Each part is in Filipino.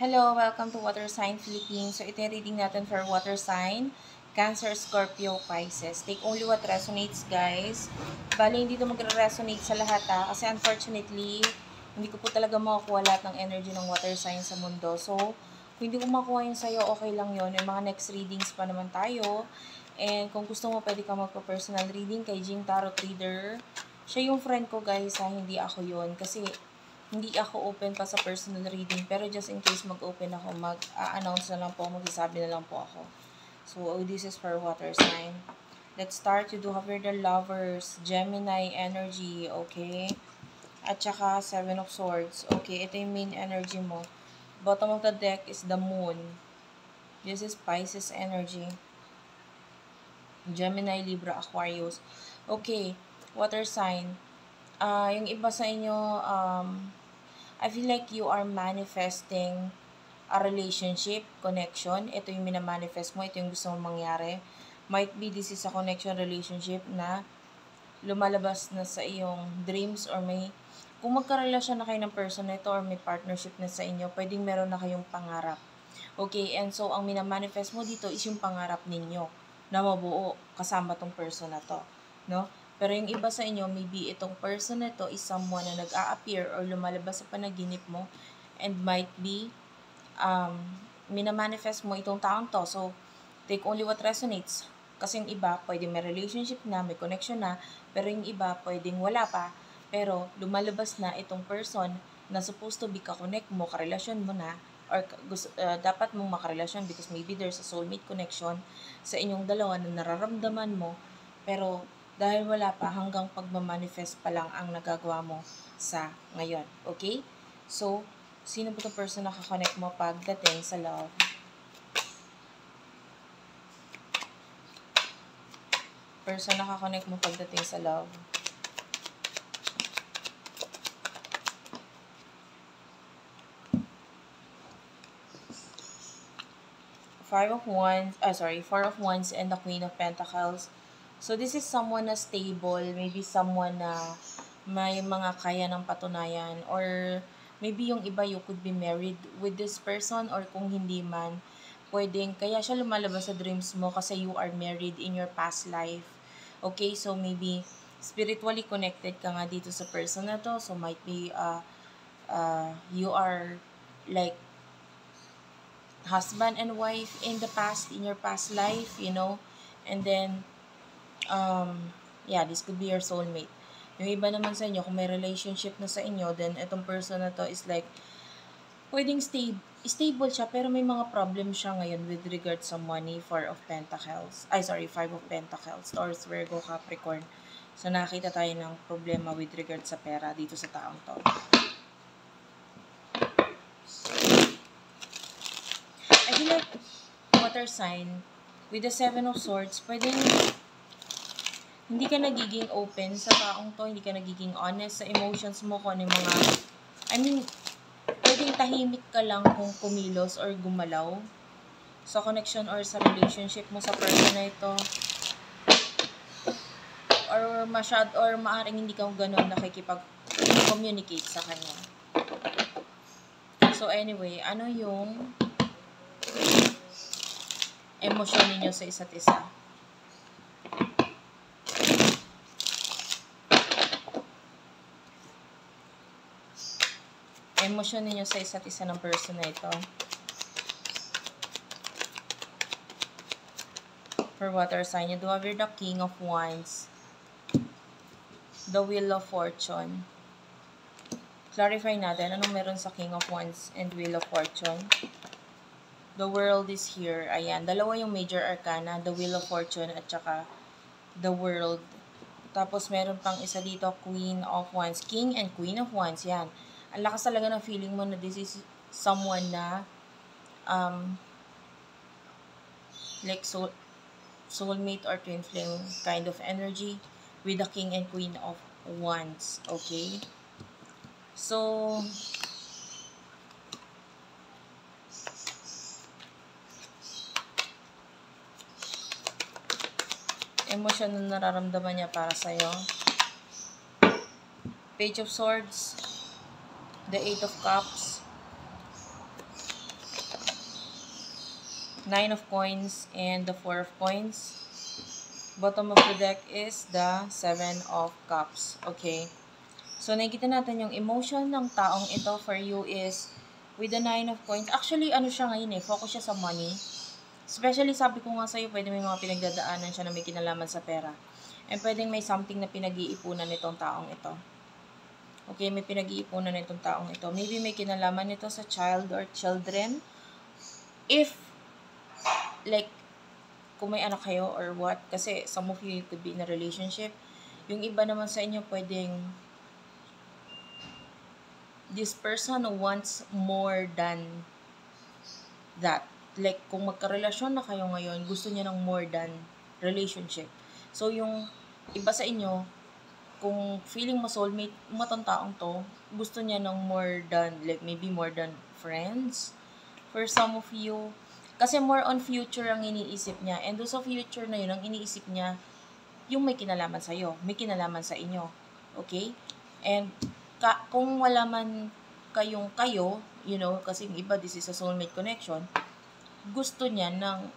Hello, welcome to Water Sign Philippines. So, ito yung reading natin for water sign, Cancer, Scorpio, Pisces. Take only what resonates, guys. Bali, hindi ito magre-resonate sa lahat kasi unfortunately, hindi ko po talaga makukuha lahat ng energy ng water sign sa mundo. So, kung hindi ko makuha yun sa'yo, okay lang yun. Yung mga next readings pa naman tayo. And kung gusto mo, pwede ka magpa-personal reading kay Jing Tarot Reader. Siya yung friend ko, guys, hindi ako yun. Kasi, hindi ako open pa sa personal reading, pero just in case mag-open ako, mag-announce na lang po, magsasabi na lang po ako. So, this is for water sign. Let's start. You do have here the Lovers, Gemini energy, okay? At saka, Seven of Swords. Okay, ito yung main energy mo. Bottom of the deck is the Moon. This is Pisces energy. Gemini, Libra, Aquarius. Okay, water sign. Yung iba sa inyo, I feel like you are manifesting a relationship, connection. Ito yung minamanifest mo. Ito yung gusto mong mangyari. Might be this is a connection, relationship na lumalabas na sa iyong dreams or kung magkarelasyon na kayo ng person na ito or may partnership na sa inyo, pwedeng meron na kayong pangarap. Okay, and so ang minamanifest mo dito is yung pangarap ninyo na mabuo kasama tong person na to. No? Pero yung iba sa inyo, maybe itong person na to is someone na nag-a-appear or lumalabas sa panaginip mo and might be minamanifest mo itong taong to. So, take only what resonates. Kasi yung iba, pwedeng may relationship na, may connection na, pero yung iba, pwedeng wala pa. Pero, lumalabas na itong person na supposed to be ka-connect mo, karelasyon mo na, or dapat mong makarelasyon because maybe there's a soulmate connection sa inyong dalawa na nararamdaman mo, pero dahil wala pa, hanggang pagmamanifest pa lang ang nagagawa mo sa ngayon. Okay? So, sino ba itong person na kakonect mo pagdating sa love? Person na kakonect mo pagdating sa love. Four of Wands and the Queen of Pentacles. So, this is someone na stable, maybe someone na may mga kaya ng patunayan, or maybe yung iba, you could be married with this person, or kung hindi man, pwedeng, kaya siya lumalabas sa dreams mo kasi you are married in your past life. Okay, so maybe spiritually connected ka nga dito sa person na to, so might be you are like husband and wife in the past, in your past life, and then this could be your soulmate. Yung iba naman sa inyo, kung may relationship na sa inyo, then itong person na to is like, pwedeng stable siya, pero may mga problem siya ngayon with regard sa money. Five of Pentacles, Taurus, Virgo, Capricorn. So, nakita tayo ng problema with regard sa pera dito sa taong to. I feel like water sign, with the Seven of Swords, pwedeng hindi ka nagiging open sa taong to, hindi ka nagiging honest sa emotions mo, kung ano yung mga, pwedeng tahimik ka lang kung kumilos or gumalaw sa connection or sa relationship mo sa person na ito. Or maaring hindi ka ganun nakikipag-communicate sa kanya. So anyway, ano yung emosyon ninyo sa isa't isa? Emosyon ninyo sa isa't isa ng person na ito. For water sign, you do have the King of Wands, the Wheel of Fortune. Clarify natin, anong meron sa King of Wands and Wheel of Fortune? The World is here. Ayan, dalawa yung major arcana, the Wheel of Fortune at saka the World. Tapos meron pang isa dito, Queen of Wands, King and Queen of Wands. Yan. Ang lakas talaga ng feeling mo na this is someone na like soulmate or twin flame kind of energy with the King and Queen of Wands. Okay? So, emosyon na nararamdaman niya para sa'yo. Page of Swords, the Eight of Cups, Nine of Coins and the Four of Coins. Bottom of the deck is the Seven of Cups. Okay. So, nakikita natin yung emotion ng taong ito for you is with the Nine of Coins. Actually, ano siya ngayon focus siya sa money. Especially, sabi ko nga sa'yo, pwede may mga pinagdadaanan siya na may kinalaman sa pera. And pwedeng may something na pinag-iipunan nitong taong ito. Okay, may pinag-iipunan nitong taong ito. Maybe may kinalaman nito sa child or children. If, like, kung may anak kayo or what, kasi some of you could be in a relationship. Yung iba naman sa inyo, pwedeng this person wants more than that. Like, kung magkarelasyon na kayo ngayon, gusto niya ng more than relationship. So, yung iba sa inyo, kung feeling mo soulmate mo tong taong to, gusto niya ng more than, like, maybe more than friends. For some of you, kasi more on future ang iniisip niya. And doon sa future na yun, ang iniisip niya, yung may kinalaman sa'yo, may kinalaman sa inyo. Okay? And kung wala man kayong kayo, you know, kasi yung iba, this is a soulmate connection, gusto niya ng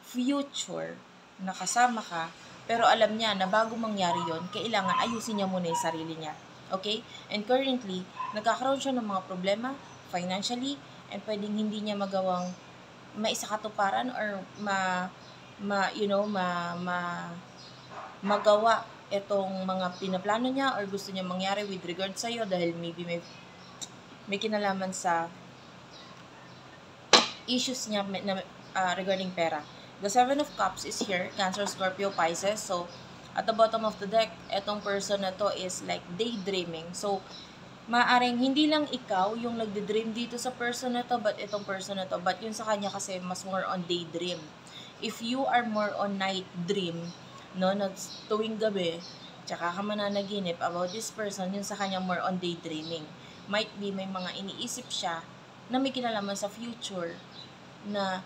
future na kasama ka, pero alam niya na bago mangyari yon, kailangan ayusin niya muna yung sarili niya. Okay? And currently, nagkakaroon siya ng mga problema financially, and pwedeng hindi niya magawang maisakatuparan or magawa itong mga pinaplano niya or gusto niya mangyari with regard sa iyo dahil maybe may kinalaman sa issues niya regarding pera. The Seven of Cups is here, Cancer, Scorpio, Pisces. So, at the bottom of the deck, etong person na to is like daydreaming. So, maaring hindi lang ikaw yung nagde-dream dito sa person na to, but itong person na to. But yun sa kanya kasi mas more on daydream. If you are more on night dream, no, tuwing gabi, tsaka ka mananaginip about this person, yun sa kanya more on daydreaming. Might be may mga iniisip siya na may kinalaman sa future na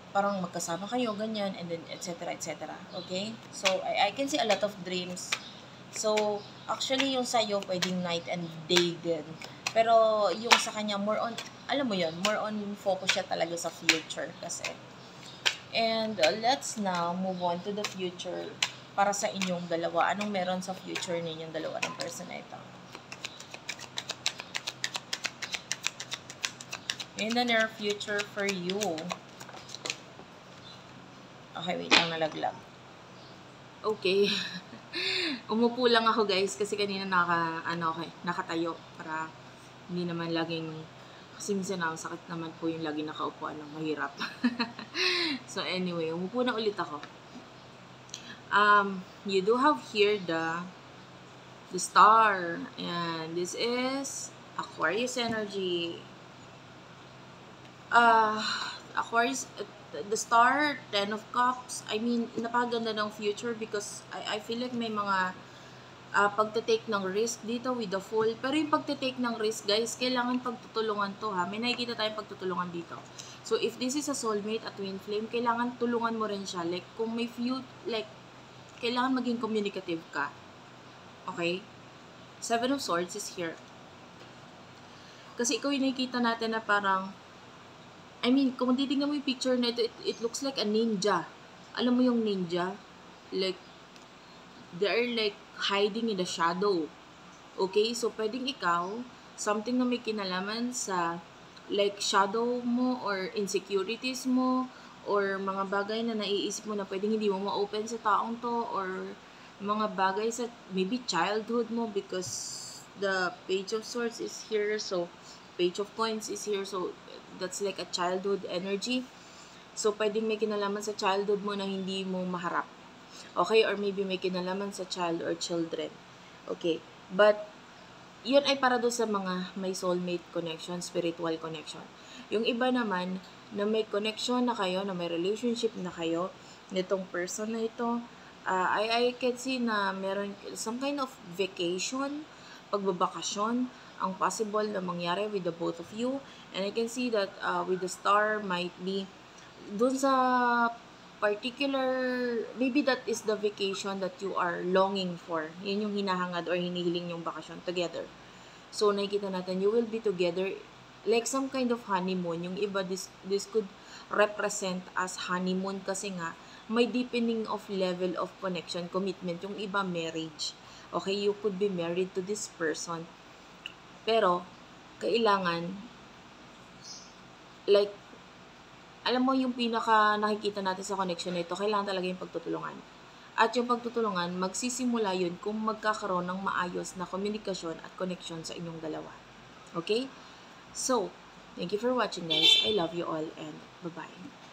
parang magkasama kayo, ganyan, and then etc. etc. Okay? So, I can see a lot of dreams. So, actually, yung sa'yo, pwedeng night and day din. Pero, yung sa kanya, more on, alam mo yun, more on focus siya talaga sa future kasi. And, let's now move on to the future para sa inyong dalawa. Anong meron sa future ninyong dalawa ng person na ito? In the near future for you. Okay, wait lang, nalaglag. Okay. Umupo lang ako, guys, kasi kanina nakatayo para hindi naman laging, kasi minsan sakit naman po yung lagi nakaupuan ng mahirap. So anyway, umupo na ulit ako. You do have here the star, and this is Aquarius energy. Aquarius, the star, 10 of Cups, I mean, napaganda ng future because I feel like may mga pagte-take ng risk dito with the Fool. Pero yung pagte-take ng risk, guys, kailangan pagtutulungan to, ha. May nakikita tayong pagtutulungan dito. So, if this is a soulmate, a twin flame, kailangan tulungan mo rin siya. Like, kung may kailangan maging communicative ka. Okay? Seven of Swords is here. Kasi ikaw yung nakikita natin na parang, I mean, kung titignan mo yung picture na ito, it looks like a ninja. Alam mo yung ninja? Like, they're like hiding in the shadow. Okay? So, pwedeng ikaw, something na may kinalaman sa like shadow mo or insecurities mo or mga bagay na naiisip mo na pwedeng hindi mo ma-open sa taong to or mga bagay sa maybe childhood mo because the Page of Swords is here. So, Page of Coins is here. So, that's like a childhood energy. So, pwedeng may kinalaman sa childhood mo na hindi mo maharap. Okay? Or maybe may kinalaman sa child or children. Okay? But, yun ay para doon sa mga may soulmate connection, spiritual connection. Yung iba naman, na may connection na kayo, na may relationship na kayo, nitong person na ito, I can see na meron some kind of vacation, pagbabakasyon, ang possible na mangyari with the both of you. And I can see that with the star might be dun sa particular, maybe that is the vacation that you are longing for. Yun yung hinahangad or hinihiling yung bakasyon together. So, nakikita natin, you will be together like some kind of honeymoon. Yung iba, this could represent as honeymoon kasi nga, may deepening of level of connection, commitment. Yung iba, marriage. Okay, you could be married to this person. Pero, kailangan, like, alam mo yung pinaka nakikita natin sa connection nito, kailangan talaga yung pagtutulungan. At yung pagtutulungan, magsisimula yun kung magkakaroon ng maayos na komunikasyon at connection sa inyong dalawa. Okay? So, thank you for watching guys. I love you all and bye-bye.